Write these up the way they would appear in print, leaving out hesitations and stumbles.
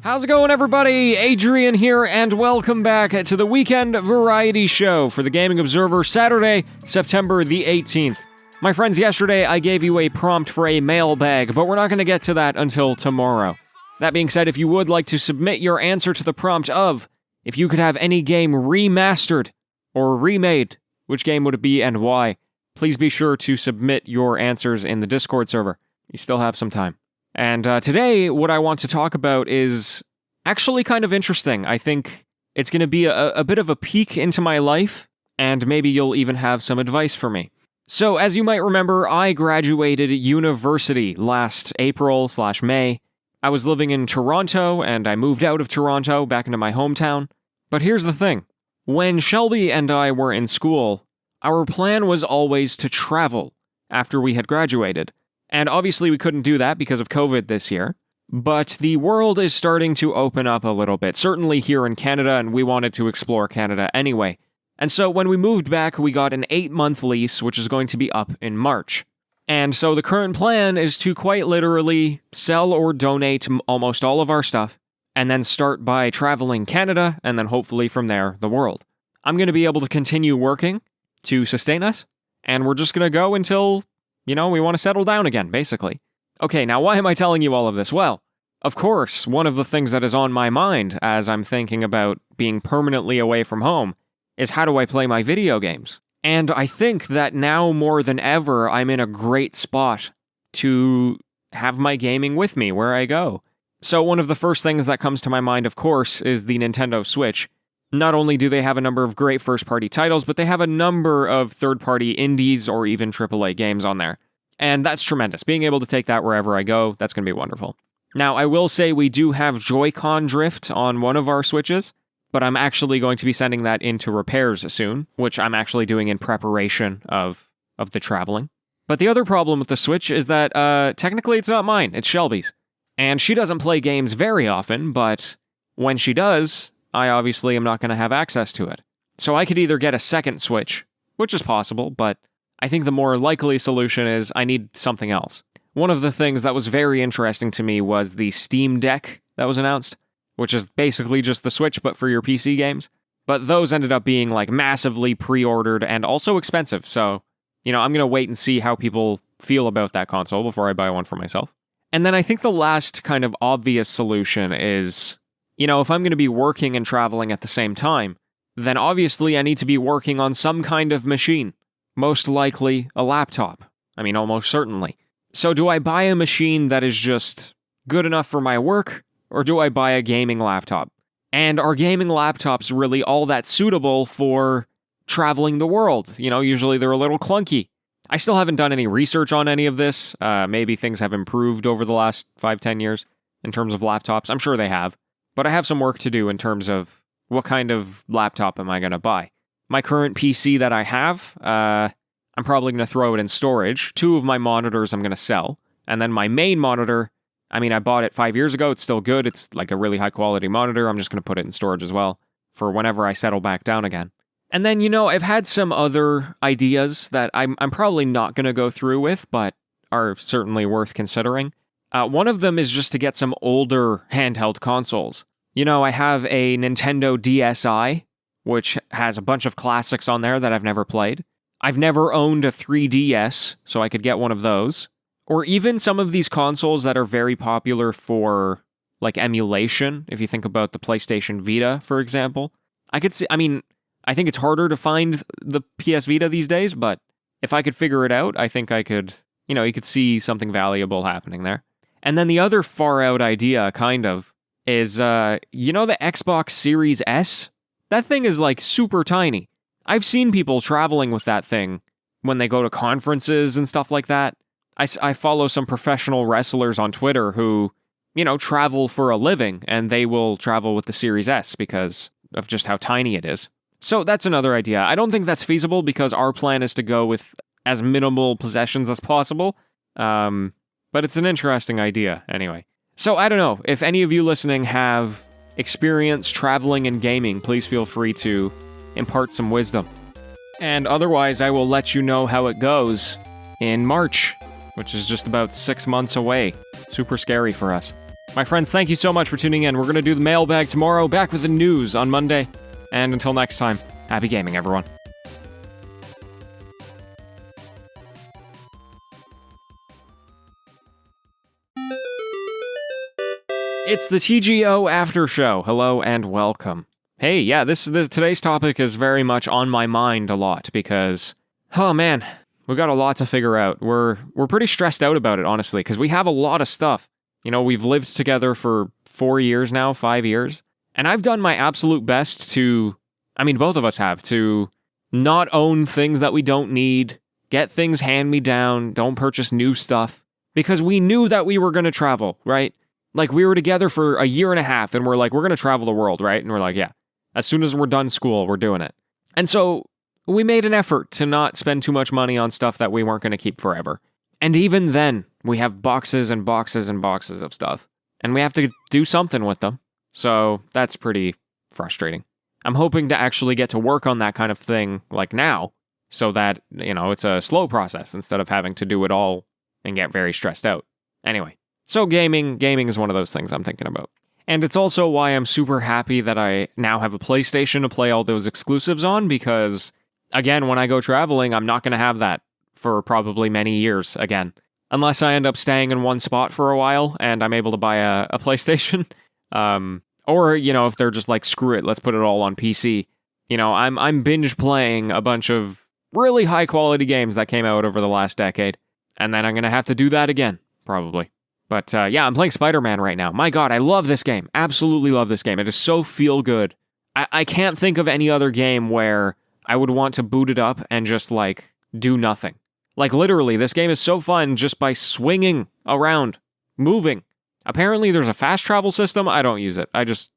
How's it going, everybody? Adrian here, and welcome back to the Weekend Variety Show for the Gaming Observer, Saturday, September the 18th. My friends, yesterday I gave you a prompt for a mailbag, but we're not going to get to that until tomorrow. That being said, if you would like to submit your answer to the prompt of, if you could have any game remastered or remade, which game would it be and why? Please be sure to submit your answers in the Discord server. You still have some time. And today, what I want to talk about is actually kind of interesting. I think it's going to be a bit of a peek into my life, and maybe you'll even have some advice for me. So, as you might remember, I graduated university last April/May. I was living in Toronto, and I moved out of Toronto back into my hometown. But here's the thing. When Shelby and I were in school, our plan was always to travel after we had graduated. And obviously we couldn't do that because of COVID this year, but the world is starting to open up a little bit, certainly here in Canada, and we wanted to explore Canada anyway. And so when we moved back, we got an 8-month lease, which is going to be up in March. And so the current plan is to quite literally sell or donate almost all of our stuff, and then start by traveling Canada, and then hopefully from there, the world. I'm going to be able to continue working to sustain us, and we're just going to go until we want to settle down again, basically. Okay, now why am I telling you all of this? Well, of course, one of the things that is on my mind as I'm thinking about being permanently away from home is how do I play my video games? And I think that now more than ever, I'm in a great spot to have my gaming with me where I go. So one of the first things that comes to my mind, of course, is the Nintendo Switch. Not only do they have a number of great first-party titles, but they have a number of third-party indies or even AAA games on there. And that's tremendous. Being able to take that wherever I go, that's going to be wonderful. Now, I will say we do have Joy-Con drift on one of our Switches, but I'm actually going to be sending that into repairs soon, which I'm actually doing in preparation of the traveling. But the other problem with the Switch is that technically it's not mine, it's Shelby's. And she doesn't play games very often, but when she does, I obviously am not going to have access to it. So I could either get a second Switch, which is possible, but I think the more likely solution is I need something else. One of the things that was very interesting to me was the Steam Deck that was announced, which is basically just the Switch but for your PC games. But those ended up being massively pre-ordered and also expensive, so I'm going to wait and see how people feel about that console before I buy one for myself. And then I think the last kind of obvious solution is, if I'm going to be working and traveling at the same time, then obviously I need to be working on some kind of machine. Most likely a laptop. Almost certainly. So do I buy a machine that is just good enough for my work, or do I buy a gaming laptop? And are gaming laptops really all that suitable for traveling the world? Usually they're a little clunky. I still haven't done any research on any of this. Maybe things have improved over the last 5-10 years in terms of laptops. I'm sure they have. But I have some work to do in terms of what kind of laptop am I going to buy. My current PC that I have, I'm probably going to throw it in storage. 2 of my monitors I'm going to sell. And then my main monitor, I bought it 5 years ago. It's still good. It's a really high quality monitor. I'm just going to put it in storage as well for whenever I settle back down again. And then, I've had some other ideas that I'm probably not going to go through with, but are certainly worth considering. One of them is just to get some older handheld consoles. I have a Nintendo DSi, which has a bunch of classics on there that I've never played. I've never owned a 3DS, so I could get one of those. Or even some of these consoles that are very popular for, emulation, if you think about the PlayStation Vita, for example. I could see, I think it's harder to find the PS Vita these days, but if I could figure it out, I think I could, you could see something valuable happening there. And then the other far-out idea, kind of, is, the Xbox Series S? That thing is, super tiny. I've seen people traveling with that thing when they go to conferences and stuff like that. I follow some professional wrestlers on Twitter who, travel for a living, and they will travel with the Series S because of just how tiny it is. So that's another idea. I don't think that's feasible because our plan is to go with as minimal possessions as possible. But it's an interesting idea, anyway. So I don't know, if any of you listening have experience traveling and gaming, please feel free to impart some wisdom. And otherwise, I will let you know how it goes in March, which is just about 6 months away. Super scary for us. My friends, thank you so much for tuning in. We're going to do the mailbag tomorrow, back with the news on Monday. And until next time, happy gaming, everyone. It's the TGO After Show. Hello and welcome. Hey, yeah, today's topic is very much on my mind a lot because, oh man, we got a lot to figure out. We're pretty stressed out about it, honestly, because we have a lot of stuff. You know, we've lived together for 4 years now, 5 years, and I've done my absolute best both of us have, to not own things that we don't need, get things hand-me-down, don't purchase new stuff, because we knew that we were going to travel, right? Like, we were together for a year and a half, and we're like, we're going to travel the world, right? And we're like, yeah, as soon as we're done school, we're doing it. And so we made an effort to not spend too much money on stuff that we weren't going to keep forever. And even then, we have boxes and boxes and boxes of stuff, and we have to do something with them. So that's pretty frustrating. I'm hoping to actually get to work on that kind of thing, like now, so that, you know, it's a slow process instead of having to do it all and get very stressed out. Anyway. So gaming is one of those things I'm thinking about. And it's also why I'm super happy that I now have a PlayStation to play all those exclusives on, because, again, when I go traveling, I'm not going to have that for probably many years again. Unless I end up staying in one spot for a while and I'm able to buy a PlayStation. Or, you know, if they're just like, screw it, let's put it all on PC. You know, I'm binge playing a bunch of really high quality games that came out over the last decade. And then I'm going to have to do that again, probably. But yeah, I'm playing Spider-Man right now. My God, I love this game. Absolutely love this game. It is so feel good. I can't think of any other game where I would want to boot it up and just, like, do nothing. Like, literally, this game is so fun just by swinging around, moving. Apparently, there's a fast travel system. I don't use it. I just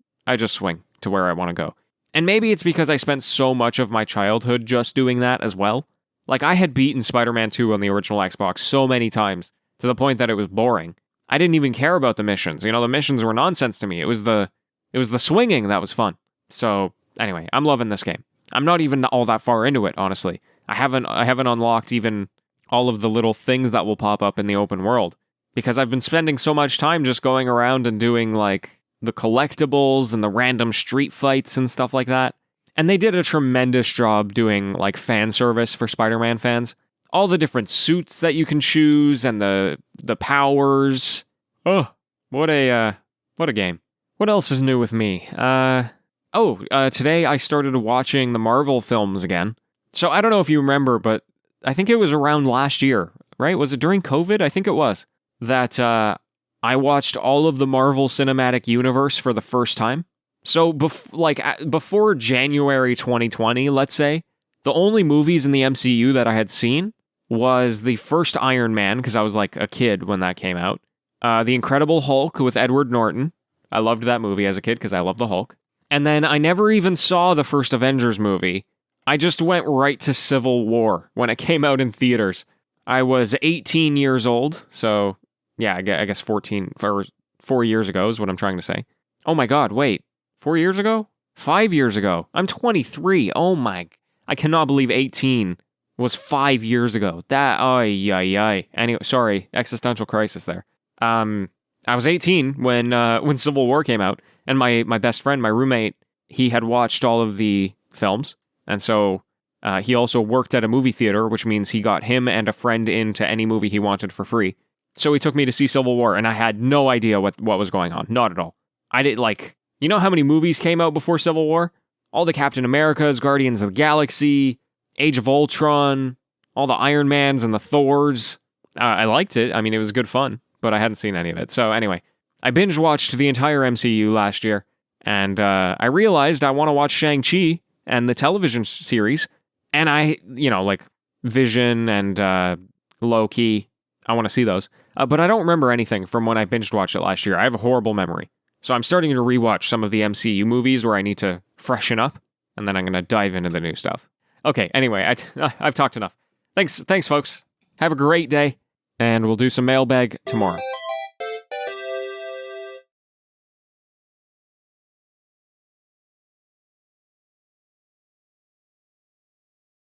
swing to where I want to go. And maybe it's because I spent so much of my childhood just doing that as well. Like, I had beaten Spider-Man 2 on the original Xbox so many times, to the point that it was boring. I didn't even care about the missions. You know, the missions were nonsense to me. It was the swinging that was fun. So, anyway, I'm loving this game. I'm not even all that far into it, honestly. I haven't unlocked even all of the little things that will pop up in the open world, because I've been spending so much time just going around and doing, like, the collectibles and the random street fights and stuff like that. And they did a tremendous job doing, like, fan service for Spider-Man fans. All the different suits that you can choose and the powers. Oh, what a game. What else is new with me? Today I started watching the Marvel films again. So I don't know if you remember, but I think it was around last year, right? Was it during COVID? I think it was. That I watched all of the Marvel Cinematic Universe for the first time. So before January 2020, let's say, the only movies in the MCU that I had seen was the first Iron Man, because I was like a kid when that came out. The Incredible Hulk with Edward Norton. I loved that movie as a kid because I love the Hulk. And then I never even saw the first Avengers movie. I just went right to Civil War when it came out in theaters. I was 18 years old, so yeah, I guess 4 years ago is what I'm trying to say. Oh my God, wait, 4 years ago? 5 years ago. I'm 23. Oh my, I cannot believe 18 was 5 years ago. Anyway, sorry, existential crisis there. I was 18 when Civil War came out, and my best friend, my roommate, he had watched all of the films, and so he also worked at a movie theater, which means he got him and a friend into any movie he wanted for free. So he took me to see Civil War, and I had no idea what was going on. Not at all. I did, like, you know how many movies came out before Civil War? All the Captain Americas, Guardians of the Galaxy, Age of Ultron, all the Iron Mans and the Thors. I liked it. I mean, it was good fun, but I hadn't seen any of it. So anyway, I binge watched the entire MCU last year, and I realized I want to watch Shang-Chi and the television series, and like Vision and Loki. I want to see those. But I don't remember anything from when I binged watched it last year. I have a horrible memory. So I'm starting to rewatch some of the MCU movies where I need to freshen up, and then I'm going to dive into the new stuff. Okay, anyway, I've talked enough. Thanks, folks. Have a great day, and we'll do some mailbag tomorrow.